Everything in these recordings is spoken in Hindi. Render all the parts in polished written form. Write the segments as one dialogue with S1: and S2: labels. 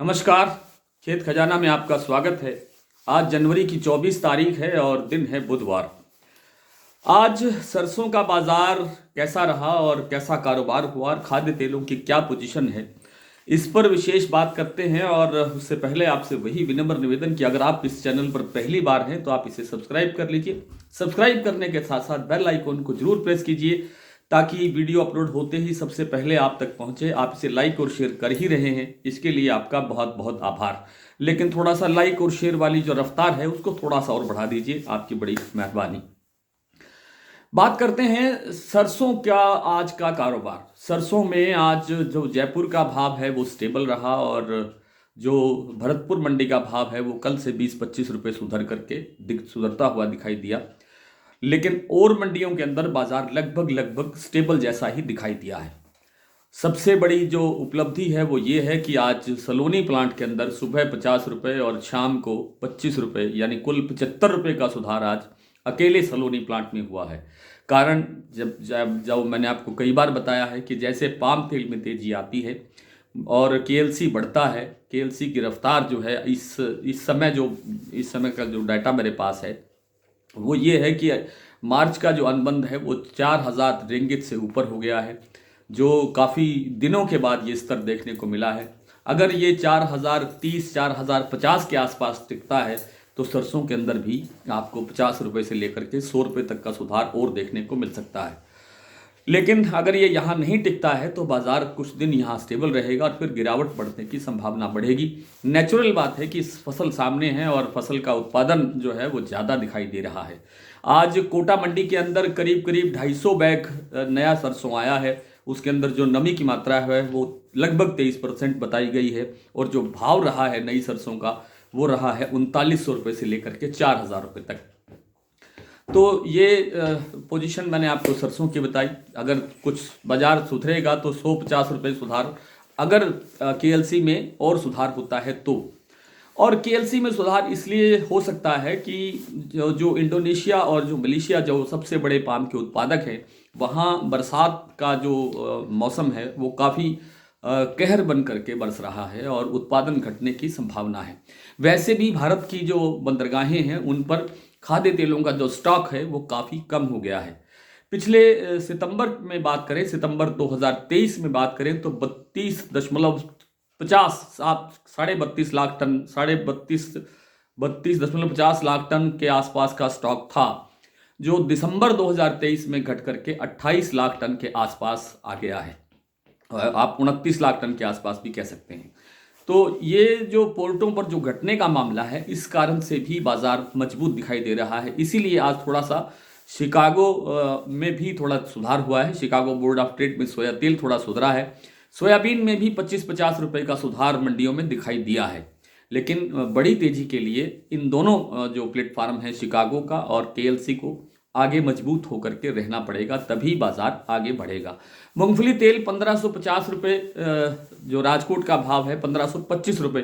S1: नमस्कार। खेत खजाना में आपका स्वागत है। आज जनवरी की 24 तारीख है और दिन है बुधवार। आज सरसों का बाजार कैसा रहा और कैसा कारोबार हुआ और खाद्य तेलों की क्या पोजीशन है, इस पर विशेष बात करते हैं। और उससे पहले आपसे वही विनम्र निवेदन कि अगर आप इस चैनल पर पहली बार हैं तो आप इसे सब्सक्राइब कर लीजिए। सब्सक्राइब करने के साथ साथ बेल आइकन को जरूर प्रेस कीजिए ताकि वीडियो अपलोड होते ही सबसे पहले आप तक पहुंचे। आप इसे लाइक और शेयर कर ही रहे हैं, इसके लिए आपका बहुत बहुत आभार। लेकिन थोड़ा सा लाइक और शेयर वाली जो रफ्तार है उसको थोड़ा सा और बढ़ा दीजिए, आपकी बड़ी मेहरबानी। बात करते हैं सरसों का आज का कारोबार। सरसों में आज जो जयपुर का भाव है वो स्टेबल रहा और जो भरतपुर मंडी का भाव है वो कल से 20-25 रुपये सुधर करके सुधरता हुआ दिखाई दिया। लेकिन और मंडियों के अंदर बाजार लगभग लगभग स्टेबल जैसा ही दिखाई दिया है। सबसे बड़ी जो उपलब्धि है वो ये है कि आज सलोनी प्लांट के अंदर सुबह 50 रुपये और शाम को 25 रुपये यानी कुल 75 रुपये का सुधार आज अकेले सलोनी प्लांट में हुआ है। कारण जब जब जब मैंने आपको कई बार बताया है कि जैसे पाम तेल में तेजी आती है और केएलसी बढ़ता है, केएलसी की रफ्तार जो है इस समय का जो डाटा मेरे पास है वो ये है कि मार्च का जो अनुबंध है वो 4,000 रिंगित से ऊपर हो गया है, जो काफ़ी दिनों के बाद ये स्तर देखने को मिला है। अगर ये 4,030 4,050 के आसपास टिकता है तो सरसों के अंदर भी आपको 50 रुपये से लेकर के 100 रुपये तक का सुधार और देखने को मिल सकता है। लेकिन अगर ये यहाँ नहीं टिकता है तो बाजार कुछ दिन यहाँ स्टेबल रहेगा और फिर गिरावट बढ़ने की संभावना बढ़ेगी। नेचुरल बात है कि फसल सामने है और फसल का उत्पादन जो है वो ज़्यादा दिखाई दे रहा है। आज कोटा मंडी के अंदर करीब करीब 250 बैग नया सरसों आया है। उसके अंदर जो नमी की मात्रा है वो लगभग 23% बताई गई है और जो भाव रहा है नई सरसों का वो रहा है 3900 रुपये से लेकर के 4,000 रुपये तक। तो ये पोजीशन मैंने आपको सरसों की बताई। अगर कुछ बाजार सुधरेगा तो 150 रुपये सुधार, अगर केएलसी में और सुधार होता है तो। और केएलसी में सुधार इसलिए हो सकता है कि जो इंडोनेशिया और जो मलेशिया जो सबसे बड़े पाम के उत्पादक हैं, वहाँ बरसात का जो मौसम है वो काफ़ी कहर बन करके बरस रहा है और उत्पादन घटने की संभावना है। वैसे भी भारत की जो बंदरगाहें हैं उन पर खाद्य तेलों का जो स्टॉक है वो काफ़ी कम हो गया है। पिछले सितंबर में बात करें, सितंबर 2023 में बात करें तो 32.50 लाख टन 32.50 लाख टन के आसपास का स्टॉक था, जो दिसंबर 2023 में घट करके 28 लाख टन के आसपास आ गया है। आप 29 लाख टन के आसपास भी कह सकते हैं। तो ये जो पोर्टों पर जो घटने का मामला है इस कारण से भी बाजार मजबूत दिखाई दे रहा है। इसीलिए आज थोड़ा सा शिकागो में भी थोड़ा सुधार हुआ है। शिकागो बोर्ड ऑफ ट्रेड में सोया तेल थोड़ा सुधरा है। सोयाबीन में भी 25-50 रुपये का सुधार मंडियों में दिखाई दिया है। लेकिन बड़ी तेजी के लिए इन दोनों जो प्लेटफार्म है शिकागो का और केएलसी को आगे मजबूत होकर के रहना पड़ेगा, तभी बाजार आगे बढ़ेगा। मूंगफली तेल 1550 रुपये, जो राजकोट का भाव है 1525 रुपये,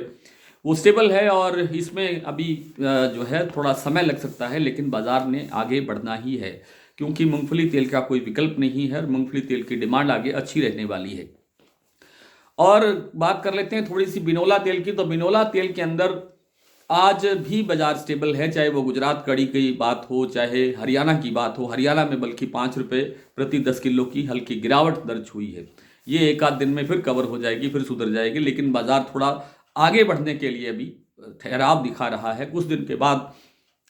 S1: वो स्टेबल है और इसमें अभी जो है थोड़ा समय लग सकता है, लेकिन बाजार ने आगे बढ़ना ही है क्योंकि मूंगफली तेल का कोई विकल्प नहीं है और मूंगफली तेल की डिमांड आगे अच्छी रहने वाली है। और बात कर लेते हैं थोड़ी सी बिनोला तेल की। तो बिनोला तेल के अंदर आज भी बाजार स्टेबल है, चाहे वो गुजरात कड़ी की बात हो चाहे हरियाणा की बात हो। हरियाणा में बल्कि 5 रुपये प्रति 10 किलो की हल्की गिरावट दर्ज हुई है। ये एक आध दिन में फिर कवर हो जाएगी, फिर सुधर जाएगी, लेकिन बाजार थोड़ा आगे बढ़ने के लिए अभी ठहराव दिखा रहा है। कुछ दिन के बाद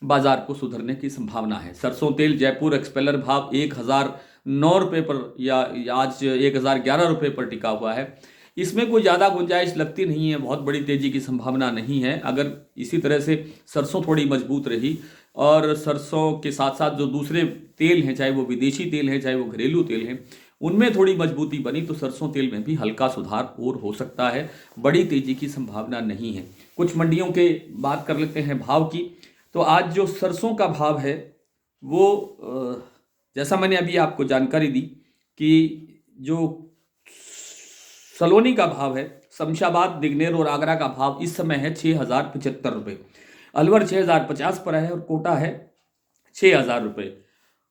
S1: बाजार को सुधरने की संभावना है। सरसों तेल जयपुर एक्सपेलर भाव 1,009 रुपये पर या आज 1,011 रुपये पर टिका हुआ है। इसमें कोई ज़्यादा गुंजाइश लगती नहीं है, बहुत बड़ी तेज़ी की संभावना नहीं है। अगर इसी तरह से सरसों थोड़ी मजबूत रही और सरसों के साथ साथ जो दूसरे तेल हैं, चाहे वो विदेशी तेल हैं चाहे वो घरेलू तेल हैं, उनमें थोड़ी मजबूती बनी तो सरसों तेल में भी हल्का सुधार और हो सकता है। बड़ी तेज़ी की संभावना नहीं है। कुछ मंडियों के बात कर लेते हैं भाव की। तो आज जो सरसों का भाव है वो जैसा मैंने अभी आपको जानकारी दी कि जो सलोनी का भाव है, शमशाबाद, दिगनेर और आगरा का भाव इस समय है 6,075 रुपये। अलवर 6,050 पर है और कोटा है 6,000 रुपये।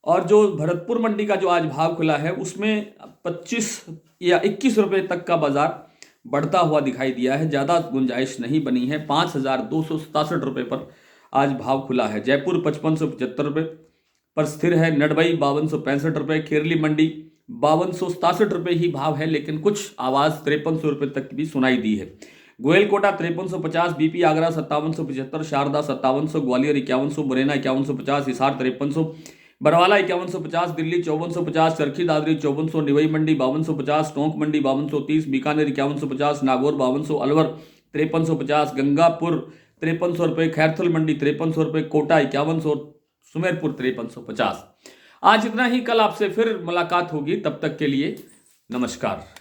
S1: और जो भरतपुर मंडी का जो आज भाव खुला है उसमें 25 या 21 रुपये तक का बाजार बढ़ता हुआ दिखाई दिया है, ज़्यादा गुंजाइश नहीं बनी है। 5,267 रुपये पर आज भाव खुला है। जयपुर 5575 रुपये पर स्थिर है। नडबई 5265 रुपये। खेरली मंडी 5267 रुपये ही भाव है, लेकिन कुछ आवाज़ 5300 रुपये तक भी सुनाई दी है। गोयलकोटा 5350, बीपी आगरा 5775, शारदा 5700, ग्वालियर 5100, मुरैना 5150, हिसार 5300, बरवाला 5150, दिल्ली 5450, चरखी दादरी 5400, निवई मंडी 5250, टोंक मंडी 5230, बीकानेर 5150, नागौर 5200, अलवर 5350, गंगापुर 5300 रुपये, खैरथल मंडी 5300 रुपये, कोटा 5100, सुमेरपुर 5350। आज इतना ही। कल आपसे फिर मुलाकात होगी, तब तक के लिए नमस्कार।